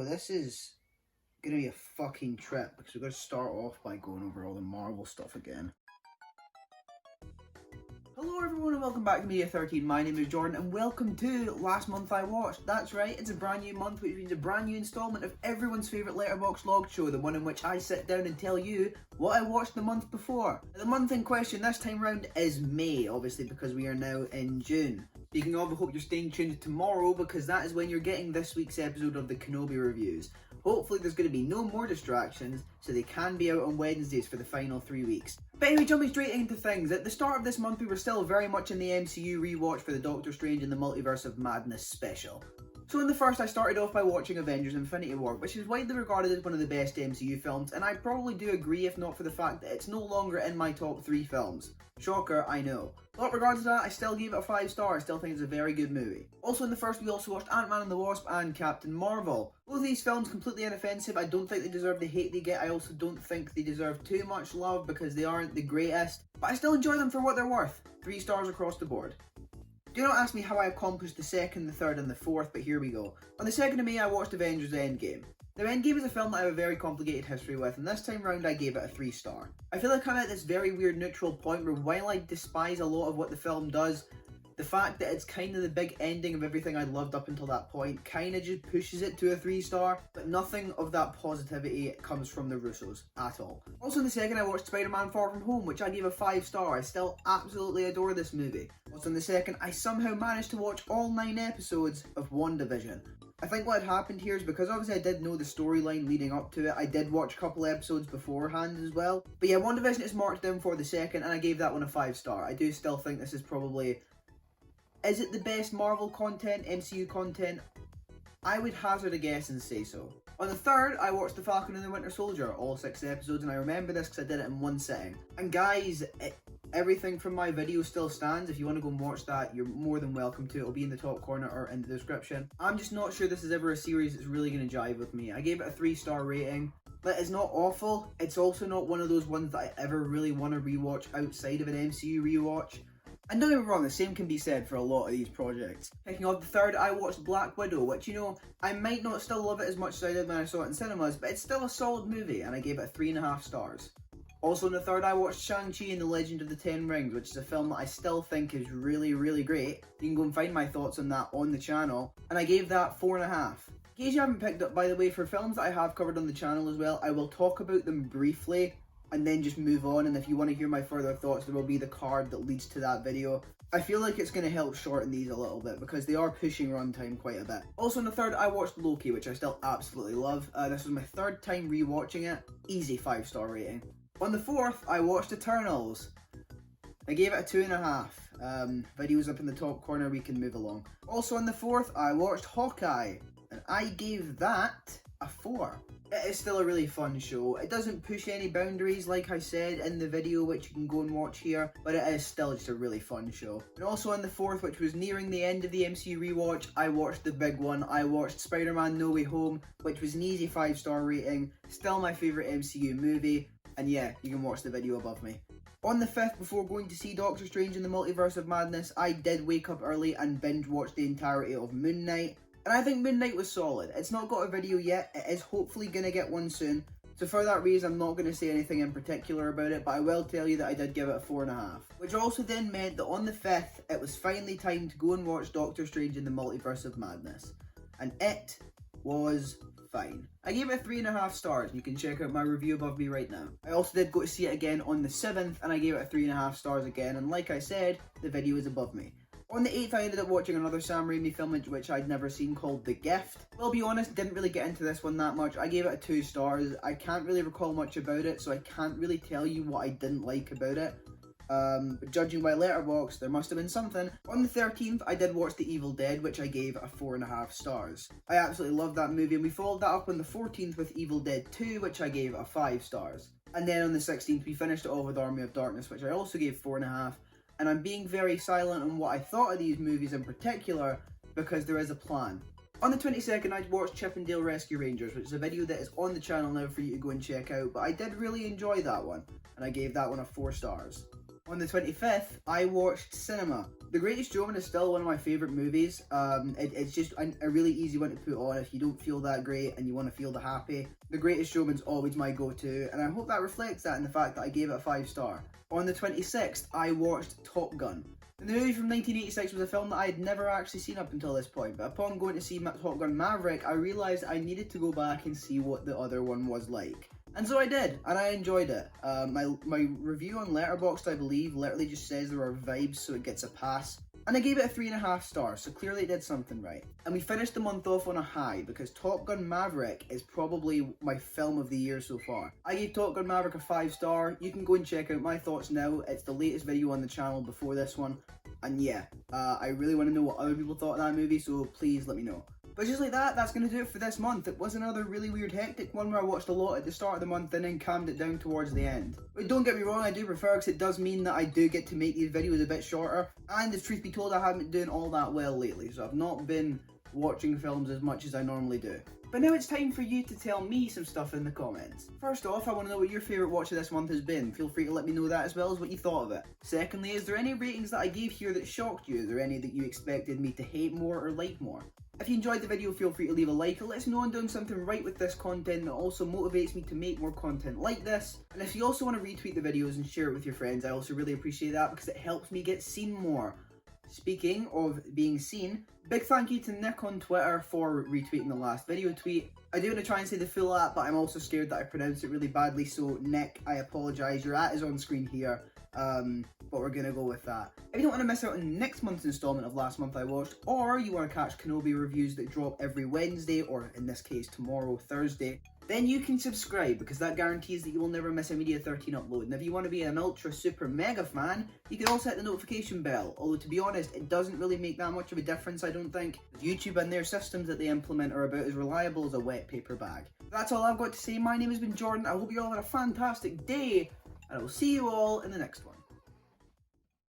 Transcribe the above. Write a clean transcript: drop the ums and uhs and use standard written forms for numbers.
this is gonna be a fucking trip because we're gonna start off by going over all the Marvel stuff again. Hello everyone and welcome back to Media 13. My name is Jordan and welcome to Last Month I Watched. That's right, it's a brand new month, which means a brand new installment of everyone's favourite letterbox log show, the one in which I sit down and tell you what I watched the month before. The month in question this time round is May, obviously because we are now in June. Speaking of, I hope you're staying tuned tomorrow because that is when you're getting this week's episode of the Kenobi reviews. Hopefully there's going to be no more distractions, so they can be out on Wednesdays for the final 3 weeks. But anyway, jumping straight into things, at the start of this month we were still very much in the MCU rewatch for the Doctor Strange and the Multiverse of Madness special. So in the first I started off by watching Avengers Infinity War, which is widely regarded as one of the best MCU films, and I probably do agree if not for the fact that it's no longer in my top 3 films. Shocker, I know. But regardless of that, I still gave it a 5 star, I still think it's a very good movie. Also in the first we also watched Ant-Man and the Wasp and Captain Marvel. Both of these films completely inoffensive, I don't think they deserve the hate they get, I also don't think they deserve too much love because they aren't the greatest, but I still enjoy them for what they're worth. 3 stars across the board. Do not ask me how I accomplished the second, the third and the fourth, but here we go. On the 2nd of May I watched Avengers Endgame. Now Endgame is a film that I have a very complicated history with, and this time round I gave it a 3 star. I feel like I'm at this very weird neutral point where while I despise a lot of what the film does, the fact that it's kind of the big ending of everything I loved up until that point kind of just pushes it to a 3 star, but nothing of that positivity comes from the Russos at all. Also on the 2nd I watched Spider-Man Far From Home, which I gave a 5 star. I still absolutely adore this movie. Also on the 2nd I somehow managed to watch all 9 episodes of WandaVision. I think what had happened here is because obviously I did know the storyline leading up to it, I did watch a couple episodes beforehand as well. But yeah, WandaVision is marked down for the 2nd and I gave that one a 5 star. I do still think this is probably... Is it the best Marvel content, MCU content? I would hazard a guess and say so. On the 3rd, I watched The Falcon and the Winter Soldier, all 6 episodes, and I remember this because I did it in one sitting. And guys, everything from my video still stands. If you want to go and watch that, you're more than welcome to. It'll be in the top corner or in the description. I'm just not sure this is ever a series that's really going to jive with me. I gave it a 3 star rating. But it's not awful. It's also not one of those ones that I ever really want to rewatch outside of an MCU rewatch. And don't get me wrong, the same can be said for a lot of these projects. Picking off the 3rd, I watched Black Widow, which, you know, I might not still love it as much as I did when I saw it in cinemas, but it's still a solid movie, and I gave it 3.5 stars. Also on the 3rd, I watched Shang-Chi and the Legend of the Ten Rings, which is a film that I still think is really, really great. You can go and find my thoughts on that on the channel, and I gave that 4.5. In case you haven't picked up, by the way, for films that I have covered on the channel as well, I will talk about them briefly, and then just move on, and if you want to hear my further thoughts there will be the card that leads to that video. I feel like it's going to help shorten these a little bit because they are pushing runtime quite a bit. Also on the 3rd I watched Loki, which I still absolutely love. This was my 3rd time rewatching it. Easy 5 star rating. On the 4th I watched Eternals. I gave it a 2.5. Videos up in the top corner, we can move along. Also on the 4th I watched Hawkeye and I gave that a 4. It is still a really fun show. It doesn't push any boundaries like I said in the video, which you can go and watch here, but it is still just a really fun show. And also on the 4th, which was nearing the end of the MCU rewatch, I watched the big one. I watched Spider-Man No Way Home, which was an easy 5 star rating, still my favourite MCU movie, and yeah, you can watch the video above me. On the 5th, before going to see Doctor Strange in the Multiverse of Madness, I did wake up early and binge watch the entirety of Moon Knight. And I think Moon Knight was solid. It's not got a video yet, it is hopefully going to get one soon. So for that reason, I'm not going to say anything in particular about it, but I will tell you that I did give it a 4.5. Which also then meant that on the 5th, it was finally time to go and watch Doctor Strange in the Multiverse of Madness. And it was fine. I gave it 3.5 stars, you can check out my review above me right now. I also did go to see it again on the 7th, and I gave it a 3.5 stars again, and like I said, the video is above me. On the 8th I ended up watching another Sam Raimi film which I'd never seen called The Gift. Well, I'll be honest, didn't really get into this one that much. I gave it a 2 stars. I can't really recall much about it, so I can't really tell you what I didn't like about it. But judging by Letterboxd, there must have been something. On the 13th, I did watch The Evil Dead, which I gave a 4.5 stars. I absolutely loved that movie, and we followed that up on the 14th with Evil Dead 2, which I gave a 5 stars. And then on the 16th, we finished it off with Army of Darkness, which I also gave 4.5. And I'm being very silent on what I thought of these movies in particular because there is a plan. On the 22nd, I watched Chip and Dale Rescue Rangers, which is a video that is on the channel now for you to go and check out, but I did really enjoy that one, and I gave that one a 4 stars. On the 25th, I watched Cinema. The Greatest Showman is still one of my favourite movies. It's just a really easy one to put on if you don't feel that great and you want to feel the happy. The Greatest Showman's always my go-to, and I hope that reflects that in the fact that I gave it a 5-star. On the 26th, I watched Top Gun. The movie from 1986 was a film that I had never actually seen up until this point, but upon going to see Top Gun Maverick, I realised I needed to go back and see what the other one was like. And so I did, and I enjoyed it. My review on Letterboxd, I believe, literally just says there are vibes, so it gets a pass. And I gave it a 3.5 stars, so clearly it did something right. And we finished the month off on a high, because Top Gun Maverick is probably my film of the year so far. I gave Top Gun Maverick a 5-star. You can go and check out my thoughts now. It's the latest video on the channel before this one. And yeah, I really want to know what other people thought of that movie, so please let me know. But just like that, that's going to do it for this month. It was another really weird, hectic one where I watched a lot at the start of the month and then calmed it down towards the end. But don't get me wrong, I do prefer because it does mean that I do get to make these videos a bit shorter. And if truth be told, I haven't been doing all that well lately, so I've not been watching films as much as I normally do. But now it's time for you to tell me some stuff in the comments. First off, I want to know what your favourite watch of this month has been. Feel free to let me know that as well as what you thought of it. Secondly, is there any ratings that I gave here that shocked you? Is there any that you expected me to hate more or like more? If you enjoyed the video, feel free to leave a like. It lets me know I'm doing something right with this content that also motivates me to make more content like this. And if you also want to retweet the videos and share it with your friends, I also really appreciate that because it helps me get seen more. Speaking of being seen, big thank you to Nick on Twitter for retweeting the last video tweet. I do want to try and say the full at, but I'm also scared that I pronounced it really badly, so Nick, I apologise. Your at is on screen here, but we're going to go with that. If you don't want to miss out on next month's installment of Last Month I Watched, or you want to catch Kenobi reviews that drop every Wednesday, or in this case tomorrow, Thursday, then you can subscribe, because that guarantees that you will never miss a Media 13 upload. And if you want to be an ultra super mega fan, you can also hit the notification bell. Although to be honest, it doesn't really make that much of a difference, I don't think. YouTube and their systems that they implement are about as reliable as a wet paper bag. That's all I've got to say. My name has been Jordan. I hope you all had a fantastic day, and I will see you all in the next one.